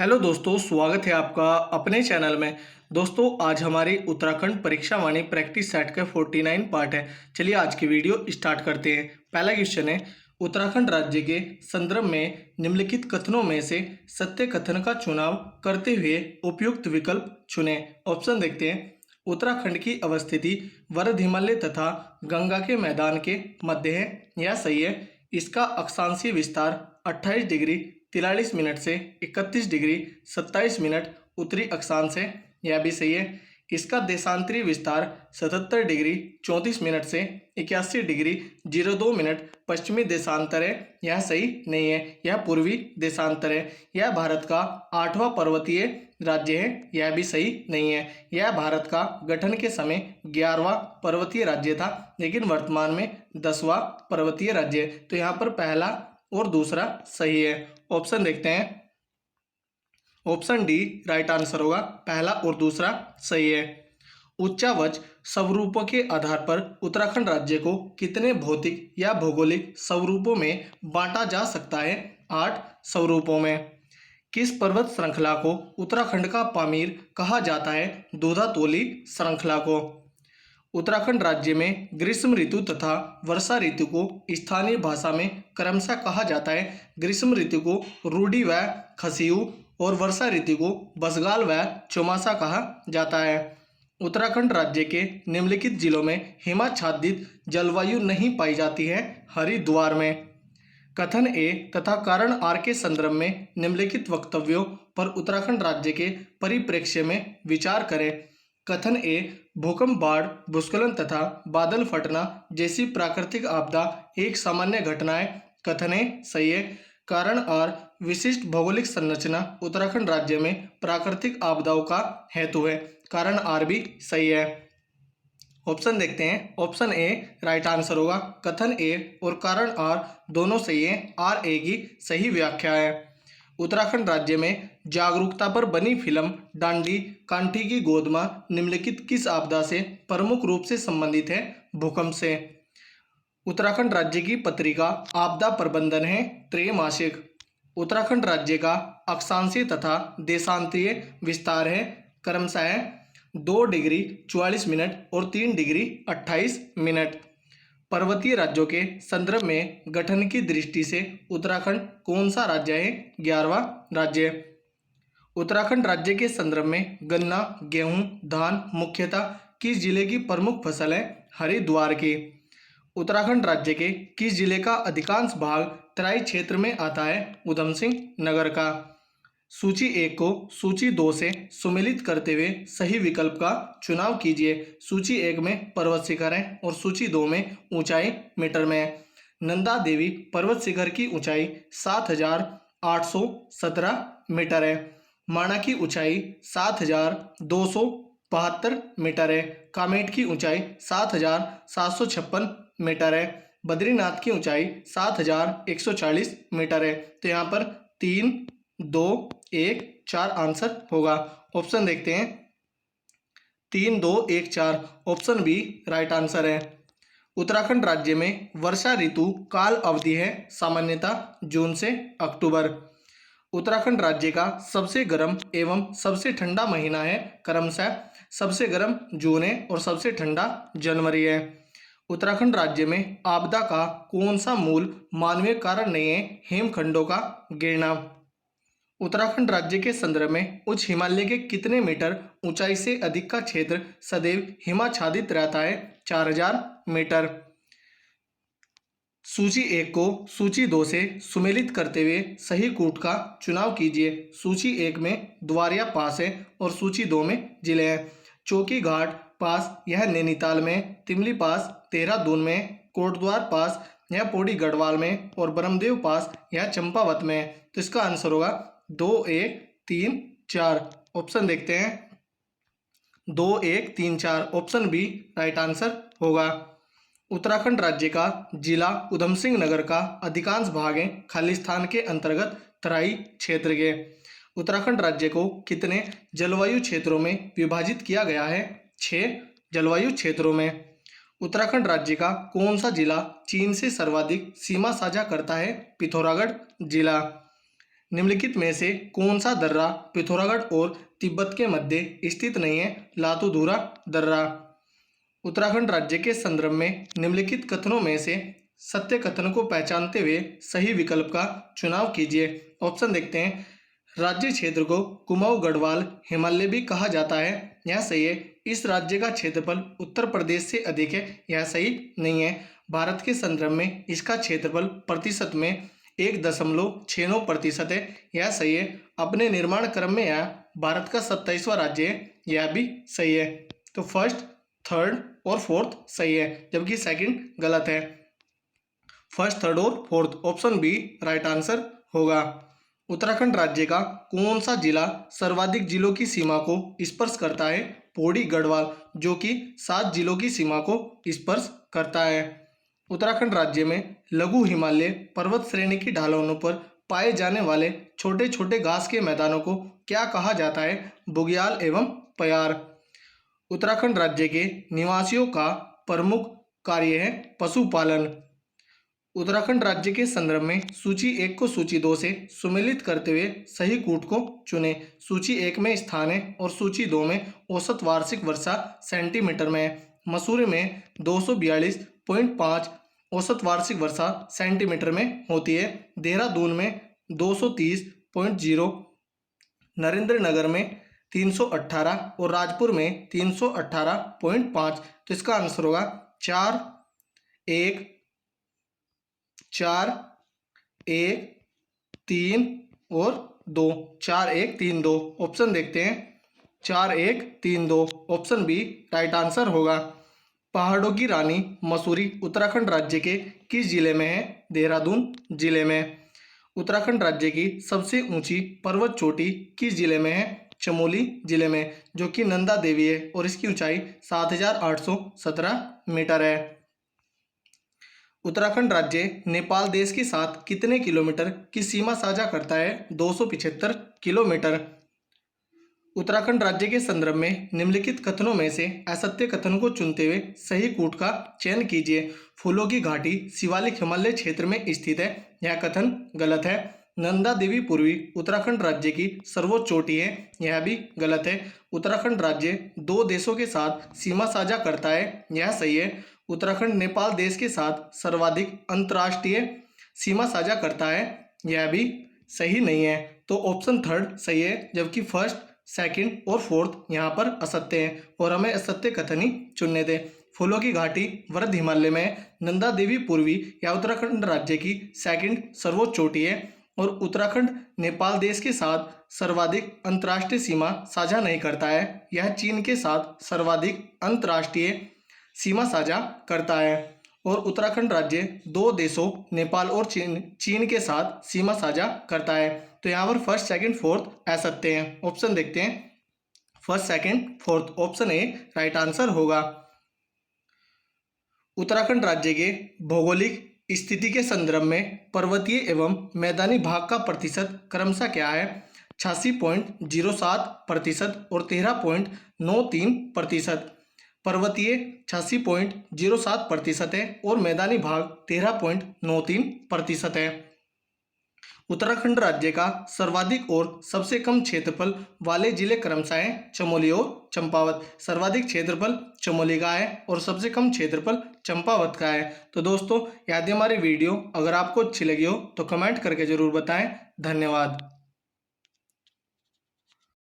Hello दोस्तों, स्वागत है आपका अपने चैनल में। दोस्तों, आज हमारी उत्तराखंड परीक्षा वाणी प्रैक्टिस सेट का 49 पार्ट है। चलिए आज की वीडियो स्टार्ट करते हैं। पहला क्वेश्चन है, उत्तराखंड राज्य के संदर्भ में निम्नलिखित कथनों में से सत्य कथन का चुनाव करते हुए उपयुक्त विकल्प चुनें। ऑप्शन देखते हैं। उत्तराखंड की अवस्थिति वरद हिमालय तथा गंगा के मैदान के मध्य है, यह सही है। इसका अक्षांशीय विस्तार 28 डिग्री 43 मिनट से 31 डिग्री 27 मिनट उत्तरी अक्षांश है, यह भी सही है। इसका देशांतरी विस्तार 77 डिग्री 34 मिनट से 81 डिग्री 02 मिनट पश्चिमी देशांतर है, यह सही नहीं है, यह पूर्वी देशांतर है। यह भारत का 8वां पर्वतीय राज्य है, यह भी सही नहीं है। यह भारत का गठन के समय 11वां पर्वतीय राज्य था, लेकिन वर्तमान में 10वां पर्वतीय राज्य है। तो यहाँ पर पहला और दूसरा सही है। ऑप्शन देखते हैं। ऑप्शन डी राइट आंसर होगा, पहला और दूसरा सही है। उच्चावच स्वरूपों के आधार पर उत्तराखंड राज्य को कितने भौतिक या भौगोलिक स्वरूपों में बांटा जा सकता है? 8 स्वरूपों में। किस पर्वत श्रृंखला को उत्तराखंड का पामीर कहा जाता है? दूधातोली श्रृंखला को। उत्तराखंड राज्य में ग्रीष्म ऋतु तथा वर्षा ऋतु को स्थानीय भाषा में क्रमशः कहा जाता है। ग्रीष्म ऋतु को रूडी व खसियू और वर्षा ऋतु को बसगाल व चौमासा कहा जाता है। उत्तराखंड राज्य के निम्नलिखित जिलों में हिमाच्छादित जलवायु नहीं पाई जाती है। हरिद्वार में। कथन ए तथा कारण आर के संदर्भ में निम्नलिखित वक्तव्यों पर उत्तराखंड राज्य के परिप्रेक्ष्य में विचार करें। कथन ए, भूकंप, बाढ़, भूस्खलन तथा बादल फटना जैसी प्राकृतिक आपदा एक सामान्य घटना है। कथन ए सही है। कारण आर, विशिष्ट भौगोलिक संरचना उत्तराखंड राज्य में प्राकृतिक आपदाओं का हेतु है। कारण आर भी सही है। ऑप्शन देखते हैं। ऑप्शन ए राइट आंसर होगा। कथन ए और कारण आर दोनों सही है। आर ए की सही व्याख्या है। उत्तराखंड राज्य में जागरूकता पर बनी फिल्म डांडी कांठी की गोद मां निम्नलिखित किस आपदा से प्रमुख रूप से संबंधित है? भूकंप से। उत्तराखंड राज्य की पत्रिका आपदा प्रबंधन है त्रैमासिक। उत्तराखंड राज्य का अक्षांशीय तथा देशांतरीय विस्तार है क्रमशः 2 डिग्री 44 मिनट और 3 डिग्री 28 मिनट। पर्वतीय राज्यों के संदर्भ में गठन की दृष्टि से उत्तराखंड कौन सा राज्य है? 11वां राज्य। उत्तराखंड राज्य के संदर्भ में गन्ना, गेहूं, धान मुख्यतः किस जिले की प्रमुख फसल है? हरिद्वार की। उत्तराखंड राज्य के किस जिले का अधिकांश भाग तराई क्षेत्र में आता है? उधम सिंह नगर का। सूची 1 को सूची 2 से सुमेलित करते हुए सही विकल्प का चुनाव कीजिए। सूची 1 में पर्वत शिखर है और सूची 2 में ऊंचाई मीटर में है। नंदा देवी पर्वत शिखर की ऊंचाई 7,817 मीटर है। माणा की ऊंचाई 7,272 मीटर है। कामेट की ऊंचाई 7,756 मीटर है। बद्रीनाथ की ऊंचाई 7,140 मीटर है। तो यहाँ पर 3, 2, 1, 4 आंसर होगा। ऑप्शन देखते हैं। 3, 2, 1, 4 ऑप्शन बी राइट आंसर है। उत्तराखंड राज्य में वर्षा ऋतु काल अवधि है सामान्यतः जून से अक्टूबर। उत्तराखंड राज्य का सबसे गर्म एवं सबसे ठंडा महीना है क्रमशः सबसे गर्म जून है और सबसे ठंडा जनवरी है। उत्तराखंड राज्य में आपदा का कौन सा मूल मानवीय कारण नहीं है? हिमखंडों का गिरना। उत्तराखंड राज्य के संदर्भ में उच्च हिमालय के कितने मीटर ऊंचाई से अधिक का क्षेत्र सदैव हिमाच्छादित रहता है? 4000 मीटर। सूची 1 को सूची 2 से सुमेलित करते हुए सही कूट का चुनाव कीजिए। सूची 1 में द्वारिया पास है और सूची 2 में जिले हैं। चौकी घाट पास यह नैनीताल में, तिमली पास देहरादून में, कोटद्वार पास यह पौड़ी गढ़वाल में और ब्रह्मदेव पास यह चंपावत में है। तो इसका आंसर होगा 2, 1, 3, 4। ऑप्शन देखते हैं। 2, 1, 3, 4 ऑप्शन बी राइट आंसर होगा। उत्तराखंड राज्य का जिला उधम सिंह नगर का अधिकांश भाग है खालिस्तान के अंतर्गत तराई क्षेत्र के। उत्तराखंड राज्य को कितने जलवायु क्षेत्रों में विभाजित किया गया है? 6 जलवायु क्षेत्रों में। उत्तराखंड राज्य का कौन सा जिला चीन से सर्वाधिक सीमा साझा करता है? पिथौरागढ़ जिला। निम्नलिखित में से कौन सा दर्रा पिथौरागढ़ और तिब्बत के मध्य स्थित नहीं है? लातूधुरा दर्रा। उत्तराखंड राज्य के संदर्भ में निम्नलिखित कथनों में से सत्य कथन को पहचानते हुए सही विकल्प का चुनाव कीजिए। ऑप्शन देखते हैं। राज्य क्षेत्र को कुमाऊं गढ़वाल हिमालय भी कहा जाता है, यह सही है। इस राज्य का क्षेत्रफल उत्तर प्रदेश से अधिक है, यह सही नहीं है। भारत के संदर्भ में इसका क्षेत्रफल प्रतिशत में 1.69% है, यह सही है। अपने निर्माण क्रम में यह भारत का 27वां राज्य है, यह भी सही है। तो फर्स्ट, थर्ड और फोर्थ सही है, जबकि सेकंड गलत है। फर्स्ट, थर्ड और fourth, option B right answer होगा। उत्तराखंड राज्य का कौन सा जिला सर्वाधिक जिलों की सीमा को स्पर्श करता है? पौड़ी गढ़वाल, जो कि 7 जिलों की सीमा को स्पर्श करता है। उत्तराखंड राज्य में लघु हिमालय पर्वत श्रेणी की ढलानों पर पाए जाने वाले छोटे छोटे घास के मैदानों को क्या कहा जाता है? बुग्याल एवं प्यार। उत्तराखंड राज्य के निवासियों का प्रमुख कार्य है पशुपालन। उत्तराखंड राज्य के संदर्भ में सूची 1 को सूची 2 से सुमेलित करते हुए सही कूट को चुने। सूची 1 में स्थान है और सूची 2 में औसत वार्षिक वर्षा सेंटीमीटर में है। मसूरी में 242.5 औसत वार्षिक वर्षा सेंटीमीटर में होती है। देहरादून में 230.0, नरेंद्र नगर में 318 और राजपुर में 318.5। तो इसका आंसर होगा 4, 1, 3 और 2। 4, 1, 3, 2 ऑप्शन देखते हैं। 4, 1, 3, 2 ऑप्शन बी राइट आंसर होगा। पहाड़ों की रानी मसूरी उत्तराखंड राज्य के किस जिले में है? देहरादून जिले में। उत्तराखंड राज्य की सबसे ऊंची पर्वत चोटी किस जिले में है? चमोली जिले में, जो कि नंदा देवी है और इसकी ऊंचाई 7,817 मीटर है। उत्तराखंड राज्य नेपाल देश के साथ कितने किलोमीटर की सीमा साझा करता है? 275 किलोमीटर। उत्तराखंड राज्य के संदर्भ में निम्नलिखित कथनों में से असत्य कथन को चुनते हुए सही कूट का चयन कीजिए। फूलों की घाटी शिवालिक हिमालय क्षेत्र में स्थित है, यह कथन गलत है। नंदा देवी पूर्वी उत्तराखंड राज्य की सर्वोच्च चोटी है, यह भी गलत है। उत्तराखंड राज्य 2 देशों के साथ सीमा साझा करता है, यह सही है। उत्तराखंड नेपाल देश के साथ सर्वाधिक अंतर्राष्ट्रीय सीमा साझा करता है, यह भी सही नहीं है। तो ऑप्शन थर्ड सही है, जबकि फर्स्ट, सेकंड और फोर्थ यहाँ पर असत्य हैं और हमें असत्य कथन ही चुनने थे। फूलों की घाटी वृद्ध हिमालय में, नंदा देवी पूर्वी या उत्तराखंड राज्य की सेकंड सर्वोच्च चोटी है और उत्तराखंड नेपाल देश के साथ सर्वाधिक अंतर्राष्ट्रीय सीमा साझा नहीं करता है, यह चीन के साथ सर्वाधिक अंतर्राष्ट्रीय सीमा साझा करता है। और उत्तराखंड राज्य 2 देशों नेपाल और चीन के साथ सीमा साझा करता है। तो यहाँ पर फर्स्ट, सेकंड, फोर्थ असत्य हैं। ऑप्शन देखते हैं। First, second, fourth, option A right answer होगा। उत्तराखंड राज्य के भौगोलिक स्थिति के संदर्भ में पर्वतीय एवं मैदानी भाग का प्रतिशत क्रमशः क्या है? 86.07% और 13.93%। पर्वतीय 86.07% है और मैदानी भाग 13.93% है। उत्तराखंड राज्य का सर्वाधिक और सबसे कम क्षेत्रफल वाले जिले क्रमशः हैं चमोली और चंपावत। सर्वाधिक क्षेत्रफल चमोली का है और सबसे कम क्षेत्रफल चंपावत का है। तो दोस्तों, यदि हमारी वीडियो अगर आपको अच्छी लगी हो तो कमेंट करके जरूर बताएं। धन्यवाद।